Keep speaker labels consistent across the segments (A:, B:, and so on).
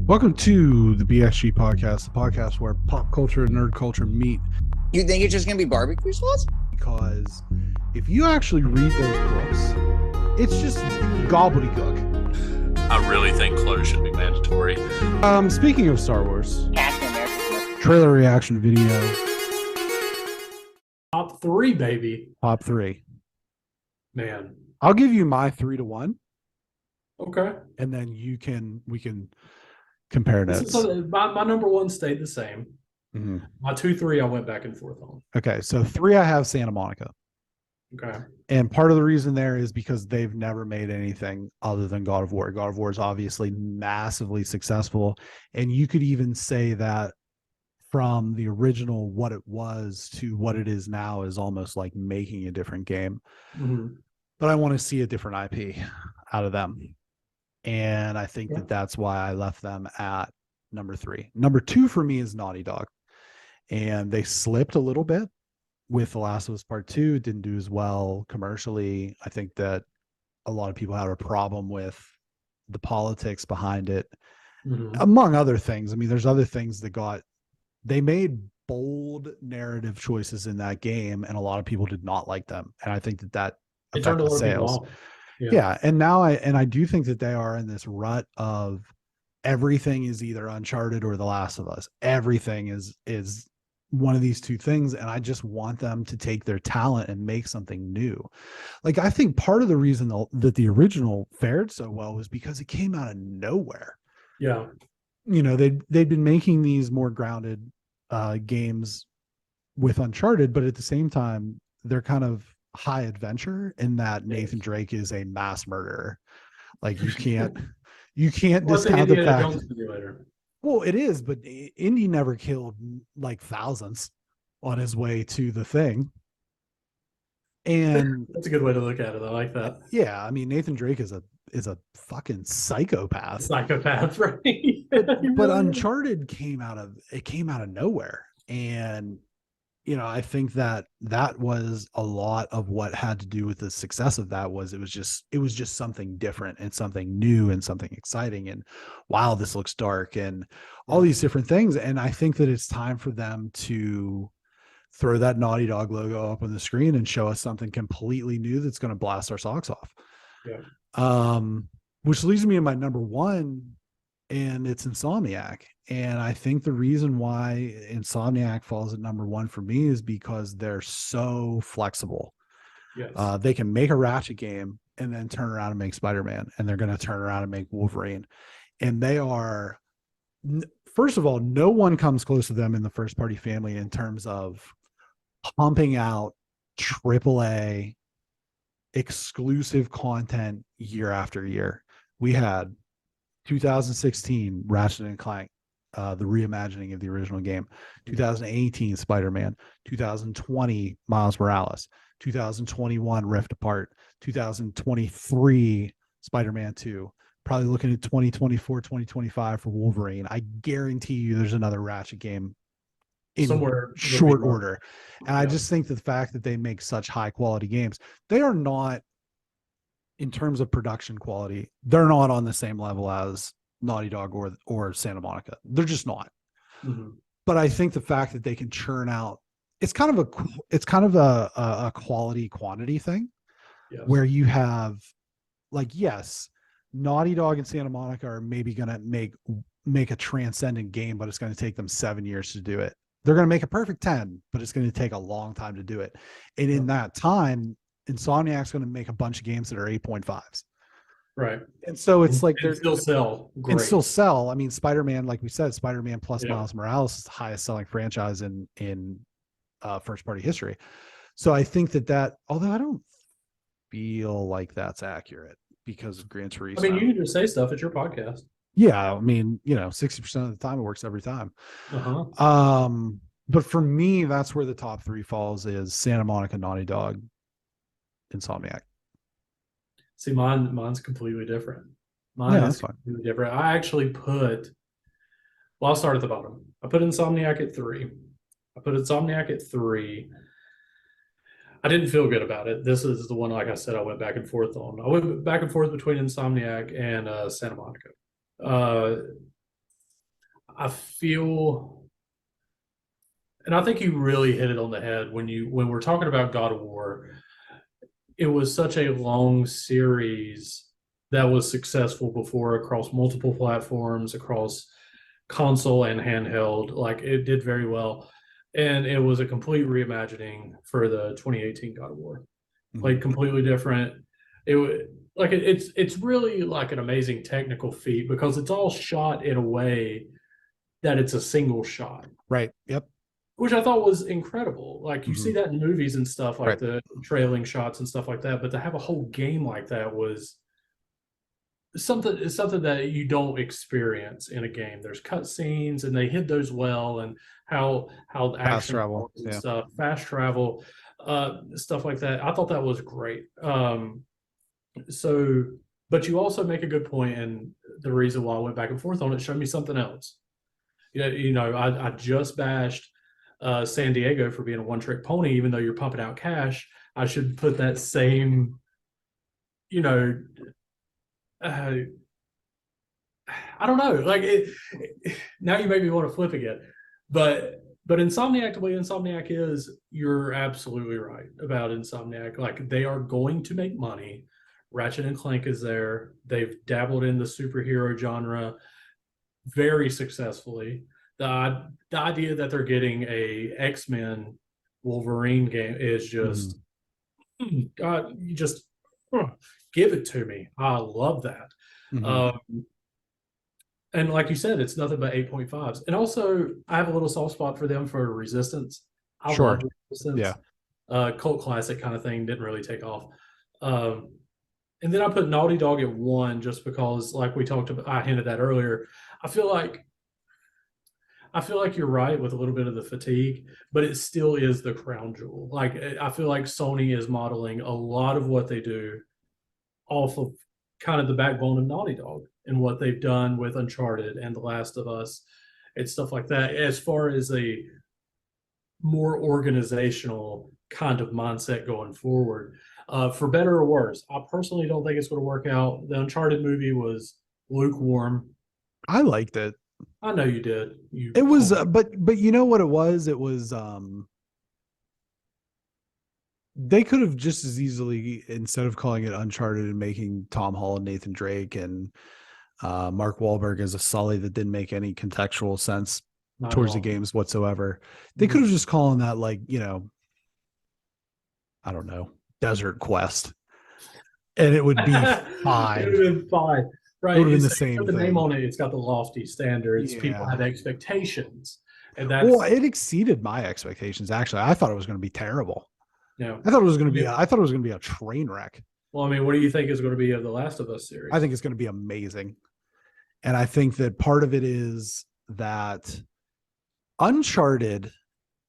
A: Welcome to the BXG Podcast, the podcast where pop culture and nerd culture meet.
B: You think it's just going to be barbecue sauce?
A: Because if you actually read those books, it's just gobbledygook.
C: I really think clothes should be mandatory.
A: Speaking of Star Wars,
B: Captain America.
A: trailer reaction video,
D: Top three, baby.
A: top three.
D: Man.
A: I'll give you my 3-1,
D: Okay.
A: and then we can compare notes.
D: So my number one stayed the same.
A: Mhm.
D: My 2, 3, I went back and forth on.
A: Okay, so 3, I have Santa Monica.
D: Okay.
A: And part of the reason there is because they've never made anything other than God of War. God of War is obviously massively successful. And you could even say that from the original, what it was to what it is now is almost like making a different game.
D: Mm-hmm.
A: But I want to see a different IP out of them. And I think
D: Yeah.
A: that's why I left them at number 3. Number 2 for me is Naughty Dog. And they slipped a little bit with The Last of Us Part 2. It didn't do as well commercially. I think that a lot of people have a problem with the politics behind it, among other things. I mean, there's other things that they made bold narrative choices in that game, and a lot of people did not like them. And I think that
D: It turned a
A: affected
D: lot of people
A: sales.
D: off.
A: Yeah. And now I do think that they are in this rut of everything is either Uncharted or The Last of Us. Everything is one of these two things, and I just want them to take their talent and make something new. Like, I think part of the reason that the original fared so well was because it came out of nowhere.
D: Yeah.
A: You know, they'd been making these more grounded games with Uncharted, but at the same time, they're kind of high adventure in that Nathan Drake is a mass murderer. Like, you can't discount the fact. Well, it is, but Indy never killed like thousands on his way to the thing. And
D: That's a good way to look at it. I like that.
A: Yeah, I mean, Nathan Drake is a fucking psychopath.
D: Psychopath, right?
A: But Uncharted came out of nowhere. And you know, I think that was a lot of what had to do with the success of that. Was it was just something different and something new and something exciting, and wow, this looks dark and all these different things. And I think that it's time for them to throw that Naughty Dog logo up on the screen and show us something completely new that's going to blast our socks off.
D: Yeah.
A: Which leads me to my number 1, and it's Insomniac. And I think the reason why Insomniac falls at number 1 for me is because they're so flexible.
D: Yes.
A: They can make a Ratchet game and then turn around and make Spider-Man, and they're going to turn around and make Wolverine. And they are, first of all, no one comes close to them in the first party family in terms of pumping out AAA exclusive content year after year. We had 2016 Ratchet and Clank, the reimagining of the original game, 2018 Spider-Man, 2020 Miles Morales, 2021 Rift Apart, 2023 Spider-Man 2, probably looking at 2024, 2025 for Wolverine. I guarantee you there's another Ratchet game in
D: somewhere
A: short order. And I just think that the fact that they make such high quality games, they are not, in terms of production quality, they're not on the same level as Naughty Dog or Santa Monica. They're just not.
D: Mm-hmm.
A: But I think the fact that they can churn out, it's kind of a quality quantity thing.
D: Yes.
A: Where you have, like, yes, Naughty Dog and Santa Monica are maybe going to make a transcendent game, but it's going to take them 7 years to do it. They're going to make a perfect 10, but it's going to take a long time to do it. And in that time, Insomniac's going to make a bunch of games that are 8.5s.
D: Right.
A: And so it's like
D: they're still sell. Great.
A: And still sell. I mean, Spider-Man, like we said, Spider-Man plus Miles Morales is the highest selling franchise in first party history. So I think that, although I don't feel like that's accurate because of Gran Turismo.
D: I mean, you can just say stuff. It's your podcast.
A: Yeah. I mean, 60% of the time it works every time.
D: Uh-huh.
A: But for me, that's where the top 3 falls is Santa Monica, Naughty Dog, Insomniac.
D: See, mine's completely different. Mine's completely different. I actually I'll start at the bottom. I put Insomniac at 3. I didn't feel good about it. This is the one, like I said, I went back and forth on. I went back and forth between Insomniac and Santa Monica. I feel, and I think you really hit it on the head when we're talking about God of War. It was such a long series that was successful before across multiple platforms, across console and handheld. Like it did very well. And it was a complete reimagining for the 2018 God of War. Like completely different. It's really like an amazing technical feat because it's all shot in a way that it's a single shot.
A: Right. Yep.
D: Which I thought was incredible. Like you see that in movies and stuff, like
A: Right.
D: the trailing shots and stuff like that. But to have a whole game like that was something that you don't experience in a game. There's cutscenes and they hid those well, and how the
A: Fast
D: action
A: travel.
D: and
A: Yeah.
D: stuff, fast travel, stuff like that. I thought that was great. So, but you also make a good point, and the reason why I went back and forth on it, show me something else. I just bashed San Diego for being a one-trick pony, even though you're pumping out cash. I should put that same, I don't know. Like now you make me want to flip again. But Insomniac, the way Insomniac is, you're absolutely right about Insomniac. Like they are going to make money. Ratchet and Clank is there. They've dabbled in the superhero genre very successfully. The idea that they're getting a X-Men Wolverine game is just God, you just give it to me. I love that. And like you said, it's nothing but 8.5s. And also, I have a little soft spot for them for Resistance. I love Resistance. Yeah. Cult classic kind of thing. Didn't really take off. And then I put Naughty Dog at 1 just because, like we talked about, I hinted at earlier. I feel like you're right with a little bit of the fatigue, but it still is the crown jewel. Like I feel like Sony is modeling a lot of what they do off of kind of the backbone of Naughty Dog and what they've done with Uncharted and The Last of Us and stuff like that, as far as a more organizational kind of mindset going forward. For better or worse, I personally don't think it's going to work out. The Uncharted movie was lukewarm.
A: I liked it.
D: I know you did.
A: It was, but you know what it was? It was, they could have just as easily, instead of calling it Uncharted and making Tom Holland, Nathan Drake, and Mark Wahlberg as a Sully that didn't make any contextual sense towards the games whatsoever. They could have just called that, like, I don't know, Desert Quest, and it would be fine.
D: It would have been fine. Right.
A: It would have been the same
D: thing. The name on it, it's got the lofty standards. Yeah. People have expectations. And that's,
A: well, it exceeded my expectations. Actually, I thought it was going to be terrible.
D: Yeah.
A: I thought it was going to be a train wreck.
D: Well, I mean, what do you think is going to be of the Last of Us series?
A: I think it's going to be amazing. And I think that part of it is that Uncharted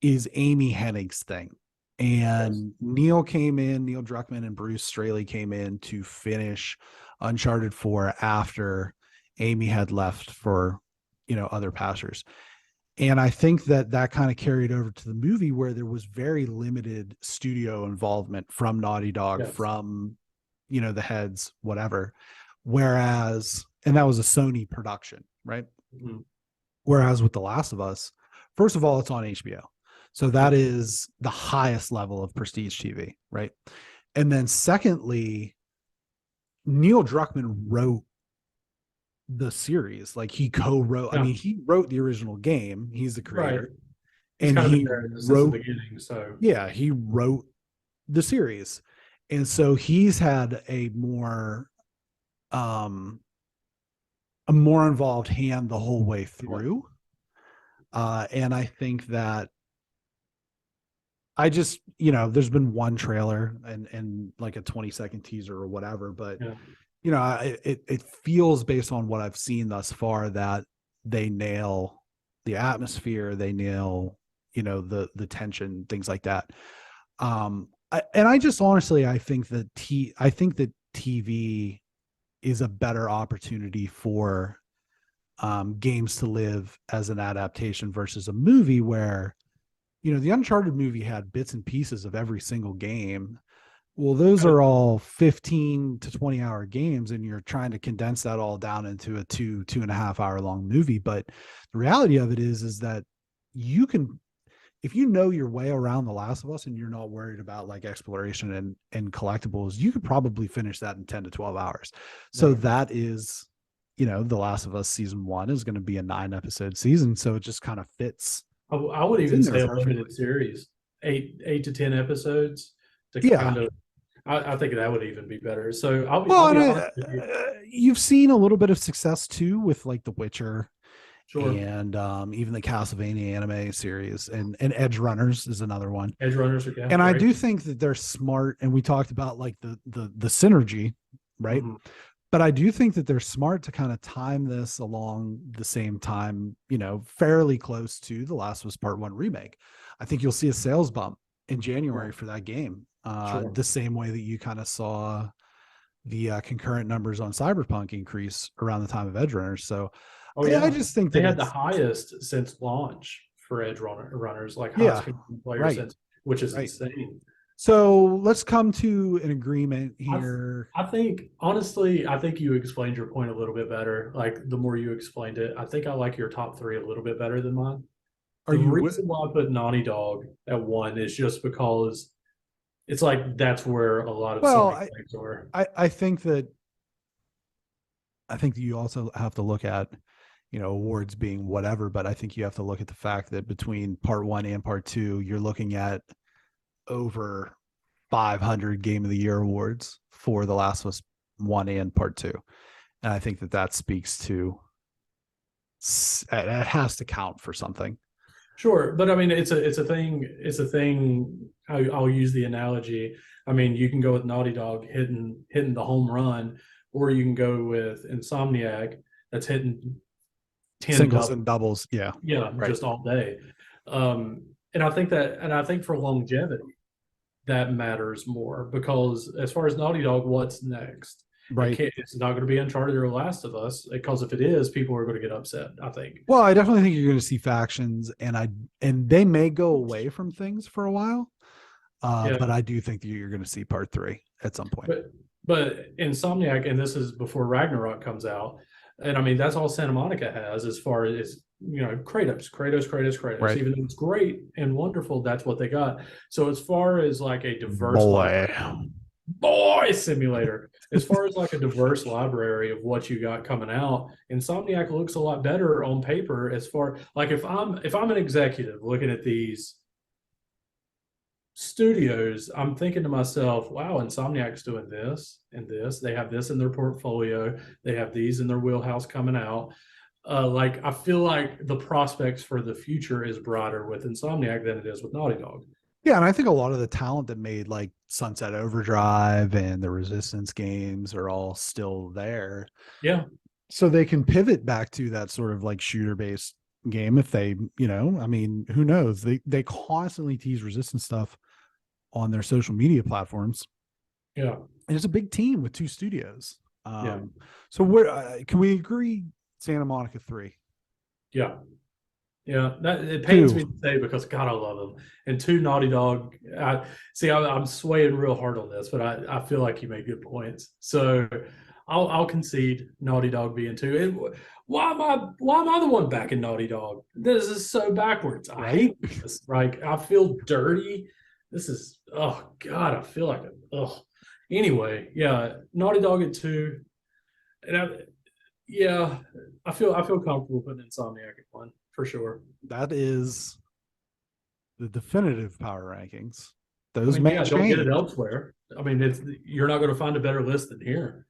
A: is Amy Hennig's thing. And Neil Druckmann and Bruce Straley came in to finish Uncharted 4 after Amy had left for, other pastures. And I think that kind of carried over to the movie, where there was very limited studio involvement from Naughty Dog, from, the heads, whatever. Whereas, and that was a Sony production, right? Mm-hmm. Whereas with The Last of Us, first of all, it's on HBO. So that is the highest level of prestige TV, right? And then secondly, Neil Druckmann wrote the series. Like he co-wrote, I mean, he wrote the original game. He's the creator. Right. And he wrote the beginning, he wrote the series. And so he's had a more involved hand the whole way through. And I think that I just, there's been one trailer and like a 20-second teaser or whatever, but it feels, based on what I've seen thus far, that they nail the atmosphere, they nail, the tension, things like that. I just honestly, I think that TV is a better opportunity for games to live as an adaptation versus a movie where, the Uncharted movie had bits and pieces of every single game. Well, those are all 15 to 20 hour games, and you're trying to condense that all down into a 2.5 hour long movie. But the reality of it is that you can, if you know your way around The Last of Us and you're not worried about like exploration and collectibles, you could probably finish that in 10 to 12 hours. So
D: Right.
A: that is, The Last of Us season 1 is going to be a 9 episode season. So it just kind of fits.
D: I would
A: It's
D: even
A: in there
D: say a
A: perfectly.
D: limited series, eight to 10 episodes to
A: Yeah.
D: kind of. I think that would even be better. So I'll
A: Well,
D: be
A: and
D: honest with you.
A: you've seen a little bit of success too with like The Witcher
D: Sure.
A: and even the Castlevania anime series, and Edge Runners is another one.
D: Edge runners are
A: And I
D: great.
A: do think that they're smart, and we talked about like the synergy, right?
D: Mhm.
A: But I do think that they're smart to kind of time this along the same time, fairly close to The Last of Us Part 1 remake. I think you'll see a sales bump in January for that game.
D: Sure.
A: The same way that you kind of saw the concurrent numbers on Cyberpunk increase around the time of Edge Runners. So
D: Oh
A: I
D: yeah,
A: just think
D: they
A: that
D: had the
A: it's,
D: highest since launch for runners, like
A: yeah,
D: highest concurrent player
A: right,
D: since, which is
A: right.
D: insane.
A: So let's come to an agreement
D: I,
A: here.
D: I think honestly, I think you explained your point a little bit better. Like the more you explained it, I think I like your top three a little bit better than mine.
A: Are
D: The
A: you
D: reason why I put Naughty Dog at one is just because it's like that's where a lot of
A: well?
D: Sony games are.
A: I think that you also have to look at awards being whatever, but I think you have to look at the fact that between part 1 and part 2, you're looking at over 500 Game of the Year awards for The Last of Us 1 and part 2, and I think that speaks to it has to count for something.
D: Sure, but I mean, it's a thing. It's a thing. I'll use the analogy. I mean, you can go with Naughty Dog hitting the home run, or you can go with Insomniac that's hitting 10
A: Singles
D: doubles.
A: and doubles, yeah, right.
D: Just all day. And I think for longevity, that matters more because as far as Naughty Dog, what's next?
A: Right.
D: It's not going to be Uncharted or Last of Us because if it is, people are going to get upset. I think.
A: Well, I definitely think you're going to see factions, and they may go away from things for a while.
D: Yeah.
A: But I do think that you're going to see part 3 at some point.
D: But Insomniac, and this is before Ragnarok comes out, and I mean that's all Santa Monica has as far as Kratos.
A: Right.
D: Even though it's great and wonderful, that's what they got. So as far as like a diverse boy simulator, as far as like a diverse library of what you got coming out, Insomniac looks a lot better on paper. As far like if I'm an executive looking at these studios, I'm thinking to myself, wow, Insomniac's doing this and this. They have this in their portfolio. They have these in their wheelhouse coming out. Like I feel like the prospects for the future is brighter with Insomniac than it is with Naughty Dog.
A: Yeah, and I think a lot of the talent that made like Sunset Overdrive and the Resistance games are all still there.
D: Yeah.
A: So they can pivot back to that sort of like shooter-based game if they, I mean, who knows? They constantly tease Resistance stuff on their social media platforms.
D: Yeah.
A: And it's a big team with 2 studios. So where can we agree Santa Monica 3?
D: Yeah. Yeah, it pains
A: 2.
D: me to say because God, I love them. And 2, Naughty Dog. I'm swaying real hard on this, but I feel like you made good points. So I'll concede Naughty Dog being 2. And why am I the one backing Naughty Dog? This is so backwards. I hate this. Like I feel dirty. This is oh God. I feel like Anyway, yeah, Naughty Dog at 2, and I feel comfortable putting Insomniac at 1. For sure.
A: That is the definitive power rankings.
D: Don't get it elsewhere. I mean, you're not going to find a better list than here.